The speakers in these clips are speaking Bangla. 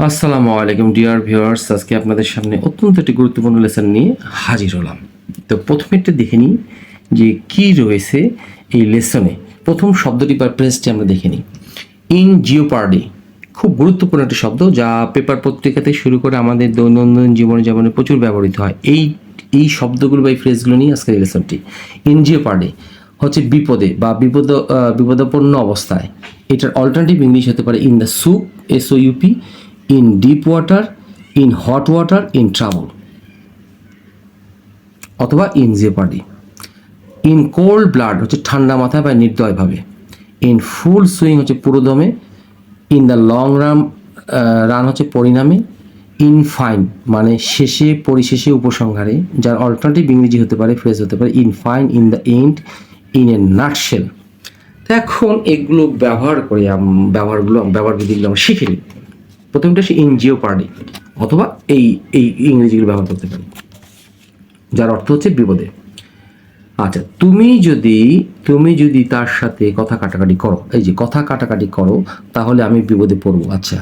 আসসালামু আলাইকুম ডিয়ার ভিউয়ার্স, আজকে আপনাদের সামনে অত্যন্ত একটি গুরুত্বপূর্ণ লেসন নিয়ে হাজির হলাম। তো প্রথমে একটু দেখে নিই যে কি রয়েছে এই লেসনে। প্রথম শব্দটি বা প্রেসটি আমরা দেখে নিই। ইন জিওপার্ডি, খুব গুরুত্বপূর্ণ একটি শব্দ যা পেপার পত্রিকাতে শুরু করে আমাদের দৈনন্দিন জীবনে প্রচুর ব্যবহৃত হয়। এই শব্দগুলো বা এই ফ্রেজগুলো নিয়ে আজকের এই লেসনটি। ইন জিওপার্ডি হচ্ছে বিপদে বা বিপদাপন্ন অবস্থায়। এটার অল্টারনেটিভ ইংলিশ হতে পারে in the soup, SOUP, in deep water, in hot water, in trouble, অথবা ইন জেপার্ডি। ইন কোল্ড ব্লাড হচ্ছে ঠান্ডা মাথায় বা নির্দয়ভাবে। ইন ফুল সুইং হচ্ছে পুরোদমে। ইন দ্য লং রান হচ্ছে পরিণামে। ইন ফাইন মানে শেষে, পরিশেষে, উপসংহারে, যার অল্টারনেটিভ ইংরেজি হতে পারে, ফ্রেজ হতে পারে in fine, in the end, in a nutshell. তো এখন এগুলো ব্যবহার করে ব্যবহার বিধিগুলো আমরা শিখে নিই। প্রথমটা হচ্ছে ইন জিওপার্ডি, অথবা এই এই ইংরেজিগুলো ব্যবহার করতে পারি, যার অর্থ হচ্ছে বিপদে। আচ্ছা, তুমি যদি তার সাথে কথা কাটাকাটি করো, এই যে কথা কাটাকাটি করো, তাহলে আমি বিপদে পড়বো। আচ্ছা,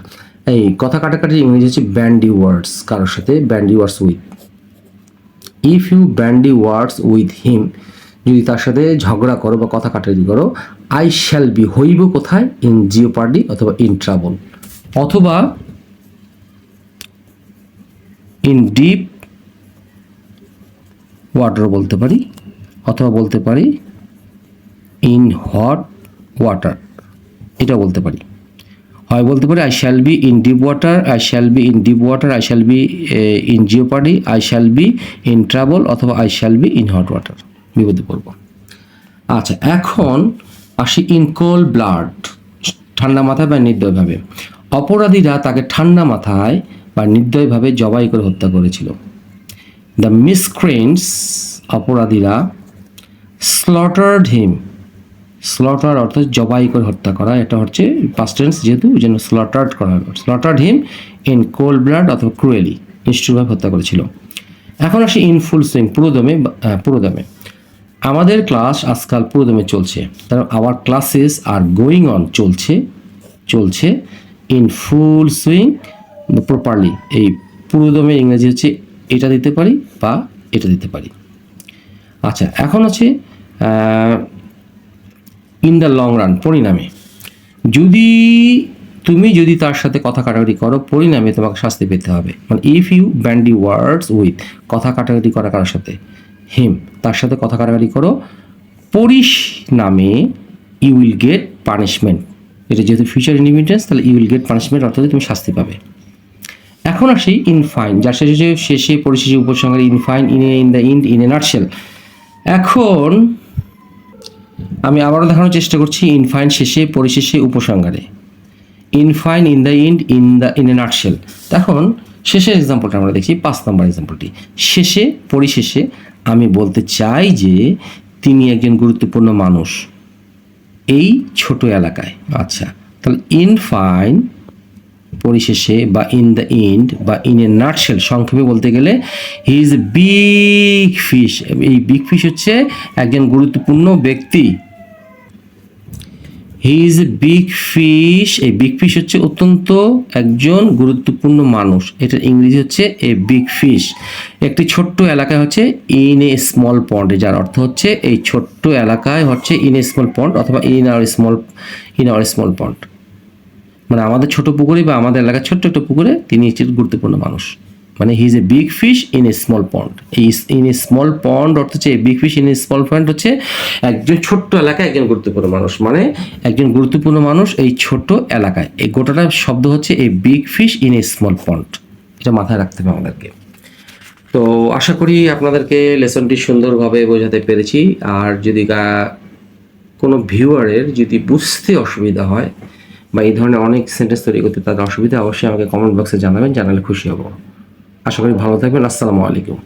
এই কথা কাটাকাটির ইংরেজি হচ্ছে ব্যান্ডি ওয়ার্ডস, কারোর সাথে bandy words with. If you bandy words with him, যদি তার সাথে ঝগড়া করো বা কথা কাটাকাটি করো, আই শ্যাল বি, হইব কোথায়? ইন জিওপার্ডি অথবা ইন ট্রাবল, অথবা ইন ডিপ ওয়াটার বলতে পারি, অথবা বলতে পারি ইন হট ওয়াটার, এটা বলতে পারি। হয় বলতে পারি I shall be in deep water, I shall be in deep water, I shall be in jeopardy, I shall be in trouble, অথবা I shall be in hot water, বিপদে পড়ব। আচ্ছা, এখন আসি ইন কোল্ড ব্লাড, ঠান্ডা মাথায় বা নির্দয়ভাবে। অপরাধীরা তাকে ঠান্ডা মাথায় বা নির্দয়ভাবে জবাই করে হত্যা করেছিল। দ্য মিসক্রেন্টস, অপরাধীরা, স্লটার্ড হিম, স্লটার অর্থ জবাই করে হত্যা করা, এটা হচ্ছে পাস্ট টেন্স যেহেতু যেন স্লটার্ড করা হবে। স্লটার্ড হিম ইন কোল্ড ব্লাড অথবা ক্রুয়েলি, নিষ্ঠুরভাবে হত্যা করেছিল। এখন আসি ইন ফুল সুইং, পুরোদমে। আমাদের ক্লাস আজকাল পুরোদমে চলছে, তার our classes are going on, চলছে ইন ফুল সুইং প্রপারলি। এই পুরোদমে ইংরেজি হচ্ছে এটা দিতে পারি বা এটা দিতে পারি। আচ্ছা, এখন হচ্ছে ইন দ্য লং রান, পরিণামে। তুমি যদি তার সাথে কথা কাটাকাটি করো, পরিণামে তোমাকে শাস্তি পেতে হবে। মানে if you bandy words with, কথা কাটাকাটি করা কারোর সাথে, হিম, তার সাথে কথা কাটাকাটি করো, পরিণামে ইউ উইল গেট পানিশমেন্ট। এটা যেহেতু ফিউচার ইনডিফিনিটেন্স, তাহলে ইউ উইল গেট পানিশমেন্ট অর্থাৎ তুমি শাস্তি পাবে। এখন আসি ইন ফাইন, যার শেষে, পরিশেষে, উপসংহারে, in fine, in the end, in a nutshell. এখন আমি আবারও দেখানোর চেষ্টা করছি ইন ফাইন শেষে, পরিশেষে, উপসংহারে, in fine, in the end, in a nutshell. এখন শেষের এক্সাম্পলটা আমরা দেখি, 5 নম্বর এক্সাম্পলটি। শেষে, পরিশেষে আমি বলতে চাই যে তিনি একজন গুরুত্বপূর্ণ মানুষ এই ছোট এলাকায়। আচ্ছা, তাহলে ইন ফাইন, পরিশেষে, বা ইন দ্য এন্ড, বা ইন এ নাটশেল, সংক্ষেপে বলতে গেলে হি ইজ এ বিগ ফিশ। এই বিগ ফিশ হচ্ছে একজন গুরুত্বপূর্ণ ব্যক্তি। হি ইজ এ বিগ ফিশ, এই বিগ ফিশ হচ্ছে অত্যন্ত একজন গুরুত্বপূর্ণ মানুষ। এটার ইংরেজি হচ্ছে এ বিগ ফিশ। একটি ছোট্ট এলাকায় হচ্ছে ইন এ স্মল পন্ড, যার অর্থ হচ্ছে এই ছোট্ট এলাকায় হচ্ছে ইন এ স্মল পন্ড, অথবা ইন আওয়ার স্মল পন্ড, মানে আমাদের ছোট পুকুরে বা আমাদের এলাকার ছোট্ট একটা পুকুরে তিনি হচ্ছে গুরুত্বপূর্ণ মানুষ। মানে he is a big fish in a small pond. এই ইন এ স্মল পন্ড অর্থ হচ্ছে big fish in a small pond হচ্ছে একজন ছোট্ট এলাকায় একজন গুরুত্বপূর্ণ মানুষ, মানে একজন গুরুত্বপূর্ণ মানুষ এই ছোট এলাকায়। এই গোটাটা শব্দ হচ্ছে এই big fish in a small pond, এটা মাথায় রাখতে হবে আমাদেরকে। তো আশা করি আপনাদেরকে লেসনটি সুন্দরভাবে বোঝাতে পেরেছি। আর যদি কোনো ভিউয়ারের যদি বুঝতে অসুবিধা হয় বা এই ধরনের অনেক সেন্টেন্স তৈরি করতে তাদের অসুবিধা, অবশ্যই আমাকে কমেন্ট বক্সে জানাবেন, জানালে খুশি হব। আশা করি ভালো থাকবেন। আসসালামু আলাইকুম।